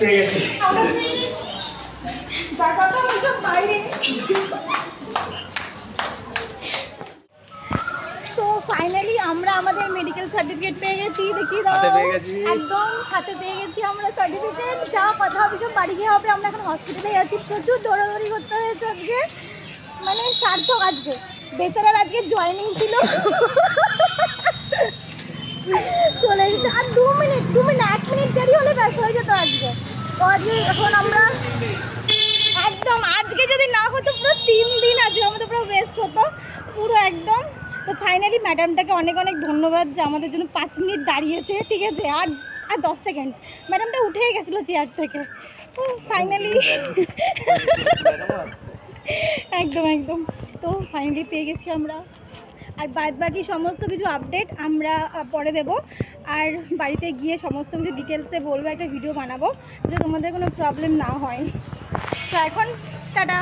পেয়ে গেছি। যা কথা ওইসব বাইরে। তো ফাইনালি আমরা আমাদের মেডিকেল সার্টিফিকেট পেয়ে গেছি। দেখি একদম হাতে পেয়ে গেছি আমরা সার্টিফিকেট। যা কথা হবে সব বাড়ি গিয়ে হবে। আমরা এখন হসপিটালে যাচ্ছি। প্রচুর দৌড়াদৌড়ি করতে হয়েছে আজকে, মানে সার্থক আজকে। বেচারার আজকে জয়েনিং ছিল, চলে এসেছে। আর 2 মিনিট 1 মিনিট দেরি হলে ব্যাস হয়ে যেত আজকে। তো আজকে এখন আমরা একদম, আজকে যদি না হতো পুরো 3 দিন আজকে আমাদের পুরো ওয়েস্ট হতো পুরো একদম। তো ফাইনালি ম্যাডামটাকে অনেক অনেক ধন্যবাদ যে আমাদের জন্য 5 মিনিট দাঁড়িয়েছে, ঠিক আছে। আর 10 সেকেন্ড ম্যাডামটা উঠেই গেছিলো চেয়ার থেকে। তো ফাইনালি একদম তো ফাইনালি পেয়ে গেছি আমরা। আর বাকি সমস্ত কিছু আপডেট আমরা পরে দেব। আর বাড়িতে গিয়ে সমস্ত কিছু ডিটেলসে বলবো, একটা ভিডিও বানাবো, যাতে তোমাদের কোনো প্রবলেম না হয়। তো এখন টাটা।